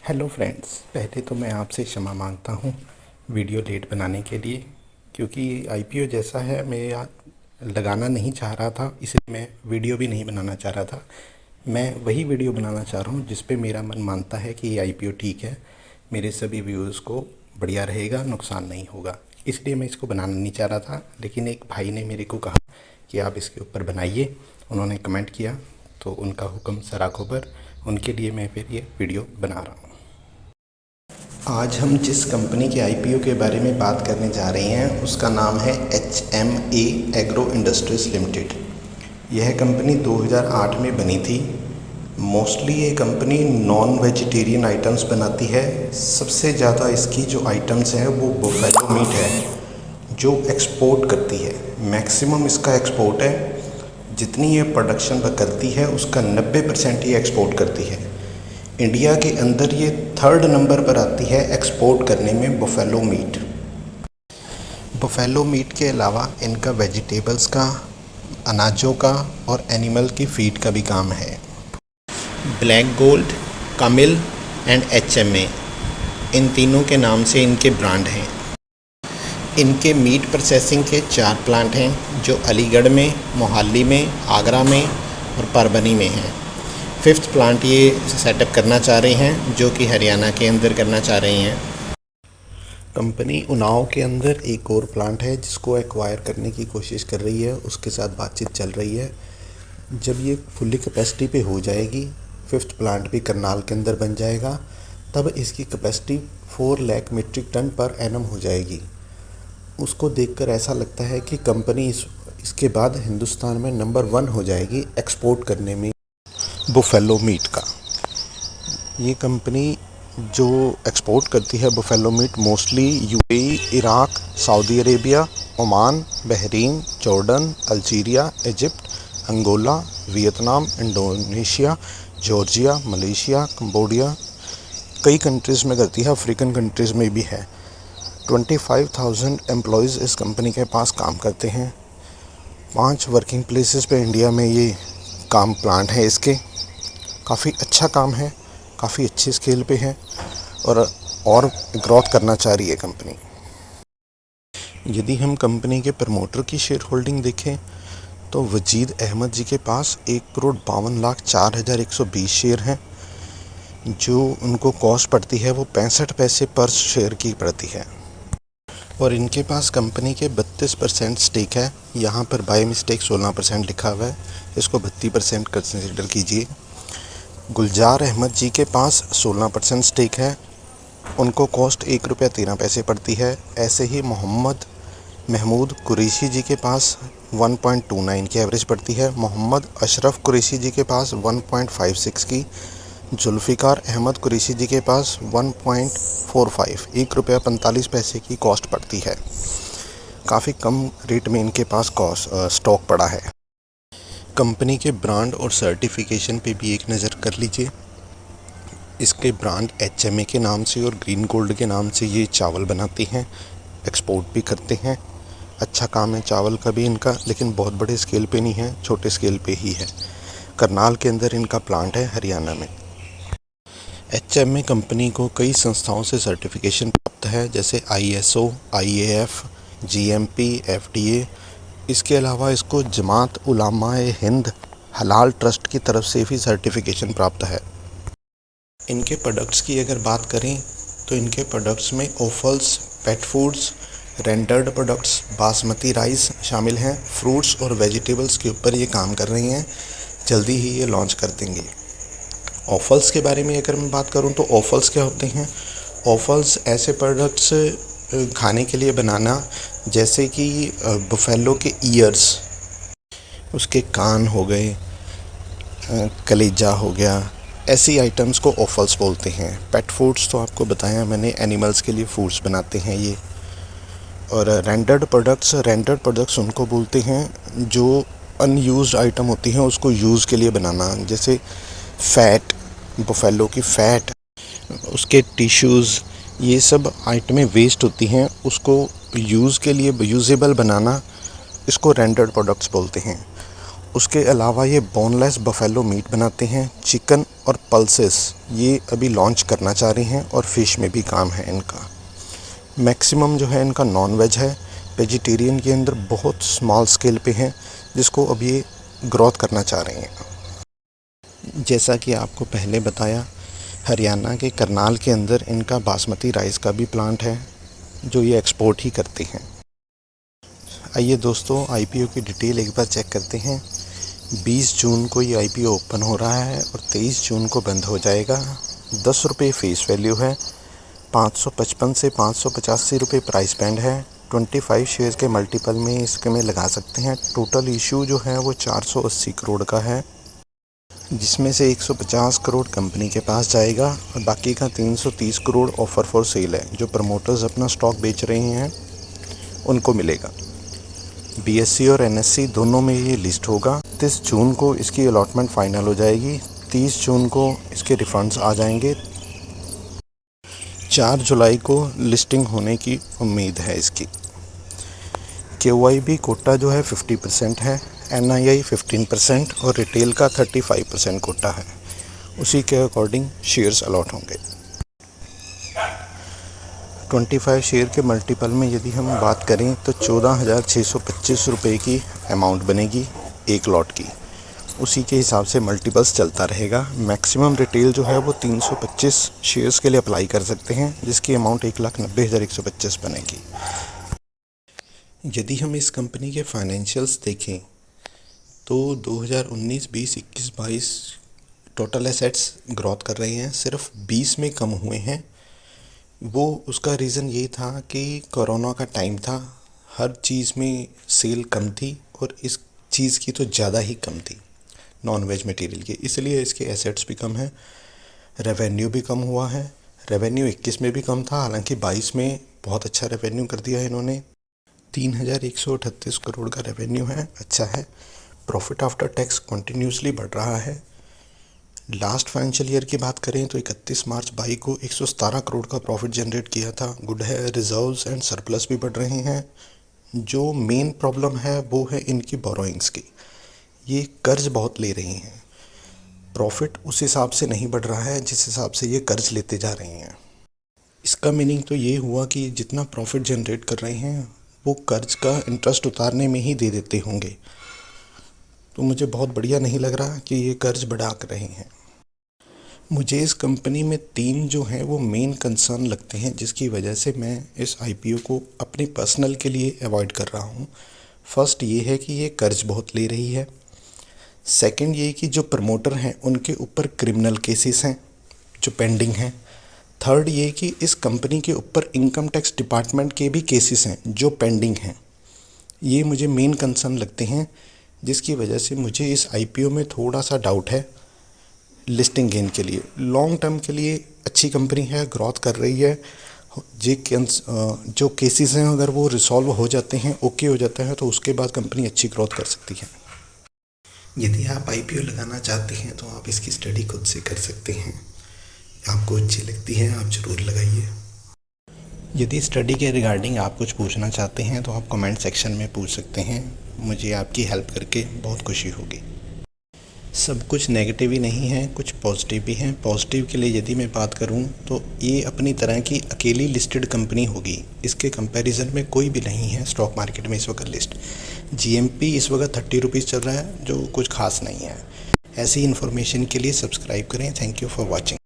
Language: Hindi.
हेलो फ्रेंड्स, पहले तो मैं आपसे क्षमा मांगता हूँ वीडियो लेट बनाने के लिए, क्योंकि आईपीओ जैसा है मैं लगाना नहीं चाह रहा था, इसलिए मैं वीडियो भी नहीं बनाना चाह रहा था। मैं वही वीडियो बनाना चाह रहा हूँ जिस पे मेरा मन मानता है कि ये आईपीओ ठीक है, मेरे सभी व्यूअर्स को बढ़िया रहेगा, नुकसान नहीं होगा। इसलिए मैं इसको बनाना नहीं चाह रहा था, लेकिन एक भाई ने मेरे को कहा कि आप इसके ऊपर बनाइए। उन्होंने कमेंट किया तो उनका हुक्म सराखोबर, उनके लिए मैं फिर ये वीडियो बना रहा हूँ। आज हम जिस कंपनी के आईपीओ के बारे में बात करने जा रहे हैं उसका नाम है HMA एग्रो इंडस्ट्रीज लिमिटेड। यह कंपनी 2008 में बनी थी। मोस्टली ये कंपनी नॉन वेजिटेरियन आइटम्स बनाती है। सबसे ज़्यादा इसकी जो आइटम्स हैं वो बुफेलो मीट है जो एक्सपोर्ट करती है। मैक्सिमम इसका एक्सपोर्ट है। जितनी ये प्रोडक्शन करती है उसका 90% ये एक्सपोर्ट करती है। इंडिया के अंदर ये 3rd नंबर पर आती है एक्सपोर्ट करने में बुफेलो मीट। बुफेलो मीट के अलावा इनका वेजिटेबल्स का, अनाजों का और एनिमल की फीड का भी काम है। Black gold, Kamil and HMA, इन तीनों के नाम से इनके ब्रांड हैं। इनके मीट प्रोसेसिंग के 4 प्लांट हैं जो अलीगढ़ में, मोहाली में, आगरा में और परभनी में हैं। 5th प्लांट ये सेटअप करना चाह रहे हैं जो कि हरियाणा के अंदर करना चाह रहे हैं। कंपनी उन्नाव के अंदर एक और प्लांट है जिसको एक्वायर करने की कोशिश कर रही है, उसके साथ बातचीत चल रही है। जब ये फुल्ली कैपेसिटी पे हो जाएगी, 5th प्लांट भी करनाल के अंदर बन जाएगा, तब इसकी कैपेसिटी 4 लाख मीट्रिक टन पर एनम हो जाएगी। उसको देखकर ऐसा लगता है कि कंपनी इसके बाद हिंदुस्तान में नंबर 1 हो जाएगी एक्सपोर्ट करने में बुफेलो मीट का। ये कंपनी जो एक्सपोर्ट करती है buffalo meat mostly UAE, Iraq, Saudi Arabia, Oman, Bahrain, Jordan, Algeria, Egypt, Angola, Vietnam, Indonesia, Georgia, Malaysia, Cambodia, कई कंट्रीज़ में करती है, अफ्रीकन कंट्रीज़ में भी है। 25,000 एम्प्लॉयज़ इस कंपनी के पास काम करते हैं। 5 वर्किंग प्लेसेस पे इंडिया में ये काम प्लांट है इसके। काफ़ी अच्छा काम है, काफ़ी अच्छी स्केल पे है और ग्रोथ करना चाह रही है कंपनी। यदि हम कंपनी के प्रमोटर की शेयर होल्डिंग देखें तो वजीद अहमद जी के पास 1,52,04,120 शेयर हैं। जो उनको कॉस्ट पड़ती है वो 65 पैसे पर शेयर की पड़ती है। और इनके पास कंपनी के 32% स्टेक है। यहाँ पर बाय मिस्टेक 16% लिखा हुआ है, इसको 32% कंसिडर कीजिए। गुलजार अहमद जी के पास 16% स्टेक है, उनको कॉस्ट ₹1.13 पड़ती है। ऐसे ही मोहम्मद महमूद कुरैशी जी के पास 1.29 की एवरेज पड़ती है। मोहम्मद अशरफ कुरैशी जी के पास 1.56 की। जुल्फ़िकार अहमद कुरैशी जी के पास 1.45, ₹1.45 की कॉस्ट पड़ती है। काफ़ी कम रेट में इनके पास स्टॉक पड़ा है। कंपनी के ब्रांड और सर्टिफिकेशन पे भी एक नज़र कर लीजिए। इसके ब्रांड HMA के नाम से और ग्रीन गोल्ड के नाम से ये चावल बनाती हैं, एक्सपोर्ट भी करते हैं। अच्छा काम है चावल का भी इनका, लेकिन बहुत बड़े स्केल पे नहीं है, छोटे स्केल पे ही है। करनाल के अंदर इनका प्लांट है, हरियाणा में। HMA कंपनी को कई संस्थाओं से सर्टिफिकेशन प्राप्त है, जैसे ISO, IAF, GMP, FDA। इसके अलावा इसको जमात उलमाए हिंद हलाल ट्रस्ट की तरफ से भी सर्टिफिकेशन प्राप्त है। इनके प्रोडक्ट्स की अगर बात करें तो इनके प्रोडक्ट्स में offals, pet foods, rendered products, basmati rice शामिल हैं। फ्रूट्स और वेजिटेबल्स के ऊपर ये काम कर रही हैं, जल्दी ही ये लॉन्च कर देंगे। ऑफल्स के बारे में अगर मैं बात करूं तो ऑफल्स क्या होते हैं? ऑफल्स ऐसे प्रोडक्ट्स खाने के लिए बनाना, जैसे कि बुफेलो के ईयर्स, उसके कान हो गए, कलेजा हो गया, ऐसी आइटम्स को ऑफल्स बोलते हैं। पेट फूड्स तो आपको बताया मैंने, एनिमल्स के लिए फूड्स बनाते हैं ये। और रेंडर्ड प्रोडक्ट्स उनको बोलते हैं जो अनयूज्ड आइटम होती हैं उसको यूज़ के लिए बनाना, जैसे फ़ैट, बुफेलो की फ़ैट, उसके टिश्यूज़, ये सब आइटमें वेस्ट होती हैं, उसको यूज़ के लिए यूजेबल बनाना, इसको रेंडर्ड प्रोडक्ट्स बोलते हैं। उसके अलावा ये बोनलेस बफेलो मीट बनाते हैं। चिकन और पल्सेस ये अभी लॉन्च करना चाह रहे हैं और फ़िश में भी काम है इनका। मैक्सिमम जो है इनका नॉन वेज है। वेजिटेरियन के अंदर बहुत स्मॉल स्केल पे हैं, जिसको अभी ये ग्रोथ करना चाह रहे हैं। जैसा कि आपको पहले बताया, हरियाणा के करनाल के अंदर इनका बासमती राइस का भी प्लांट है, जो ये एक्सपोर्ट ही करते हैं। आइए दोस्तों, आईपीओ की डिटेल एक बार चेक करते हैं। 20 जून को ये आईपीओ ओपन हो रहा है और 23 जून को बंद हो जाएगा। 10 रुपये फेस वैल्यू है। 555 से 585 रुपये प्राइस बैंड है। 25 शेयर्स के मल्टीपल में इसके में लगा सकते हैं। टोटल इशू जो है वो 480 करोड़ का है, जिसमें से 150 करोड़ कंपनी के पास जाएगा और बाकी का 330 करोड़ ऑफ़र फॉर सेल है, जो प्रमोटर्स अपना स्टॉक बेच रहे हैं उनको मिलेगा। बीएससी और एनएससी दोनों में ये लिस्ट होगा। 30 जून को इसकी अलॉटमेंट फाइनल हो जाएगी। 30 जून को इसके रिफंड्स आ जाएंगे। 4 जुलाई को लिस्टिंग होने की उम्मीद है इसकी। QIB कोटा जो है 50% है, NII 15% और रिटेल का 35% कोटा है। उसी के अकॉर्डिंग शेयर्स अलॉट होंगे। 25 शेयर के मल्टीपल में यदि हम बात करें तो 14,625 रुपये की अमाउंट बनेगी एक लॉट की। उसी के हिसाब से मल्टीपल्स चलता रहेगा। मैक्सिमम रिटेल जो है वो 325 शेयर्स के लिए अप्लाई कर सकते हैं, जिसकी अमाउंट 1,90,125 बनेगी। यदि हम इस कंपनी के फाइनेंशियल्स देखें तो 2019, 20, 21, 22 टोटल एसेट्स ग्रोथ कर रहे हैं, सिर्फ 20 में कम हुए हैं। वो उसका रीज़न ये था कि कोरोना का टाइम था, हर चीज़ में सेल कम थी और इस चीज़ की तो ज़्यादा ही कम थी, नॉन वेज मटेरियल की, इसलिए इसके एसेट्स भी कम हैं। रेवेन्यू भी कम हुआ है। रेवेन्यू 21 में भी कम था, हालांकि 22 में बहुत अच्छा रेवेन्यू कर दिया है इन्होंने। 3,138 करोड़ का रेवेन्यू है, अच्छा है। प्रॉफिट आफ्टर टैक्स कंटिन्यूसली बढ़ रहा है। लास्ट फाइनेंशियल ईयर की बात करें तो 31 मार्च 22 को 117 करोड़ का प्रॉफिट जनरेट किया था, गुड है। रिजर्व्स एंड सरप्लस भी बढ़ रहे हैं। जो मेन प्रॉब्लम है वो है इनकी बोरोइंग्स की, ये कर्ज बहुत ले रही हैं। प्रॉफिट उस हिसाब से नहीं बढ़ रहा है जिस हिसाब से ये कर्ज लेते जा रही हैं। इसका मीनिंग तो ये हुआ कि जितना प्रॉफिट जनरेट कर रहे हैं वो कर्ज का इंटरेस्ट उतारने में ही दे देते होंगे। तो मुझे बहुत बढ़िया नहीं लग रहा कि ये कर्ज बढ़ा कर रहे हैं। मुझे इस कंपनी में 3 जो हैं वो मेन कंसर्न लगते हैं, जिसकी वजह से मैं इस आईपीओ को अपने पर्सनल के लिए अवॉइड कर रहा हूँ। फर्स्ट ये है कि ये कर्ज बहुत ले रही है। सेकंड ये कि जो प्रमोटर हैं उनके ऊपर क्रिमिनल केसेस हैं जो पेंडिंग हैं। थर्ड ये कि इस कंपनी के ऊपर इनकम टैक्स डिपार्टमेंट के भी केसेस हैं जो पेंडिंग हैं। ये मुझे मेन कंसर्न लगते हैं, जिसकी वजह से मुझे इस आईपीओ में थोड़ा सा डाउट है। लिस्टिंग गेन के लिए, लॉन्ग टर्म के लिए अच्छी कंपनी है, ग्रोथ कर रही है। जो केसेस हैं अगर वो रिसॉल्व हो जाते हैं, ओके हो जाता है, तो उसके बाद कंपनी अच्छी ग्रोथ कर सकती है। यदि आप आईपीओ लगाना चाहते हैं तो आप इसकी स्टडी खुद से कर सकते हैं। आपको अच्छी लगती है आप ज़रूर लगाइए। यदि स्टडी के रिगार्डिंग आप कुछ पूछना चाहते हैं तो आप कमेंट सेक्शन में पूछ सकते हैं। मुझे आपकी हेल्प करके बहुत खुशी होगी। सब कुछ नेगेटिव ही नहीं है, कुछ पॉजिटिव भी हैं। पॉजिटिव के लिए यदि मैं बात करूं तो ये अपनी तरह की अकेली लिस्टेड कंपनी होगी। इसके कंपैरिजन में कोई भी नहीं है स्टॉक मार्केट में इस वक्त लिस्ट। GMP इस वक्त 30 रुपीज़ चल रहा है, जो कुछ खास नहीं है। ऐसी इन्फॉर्मेशन के लिए सब्सक्राइब करें। Thank you for watching.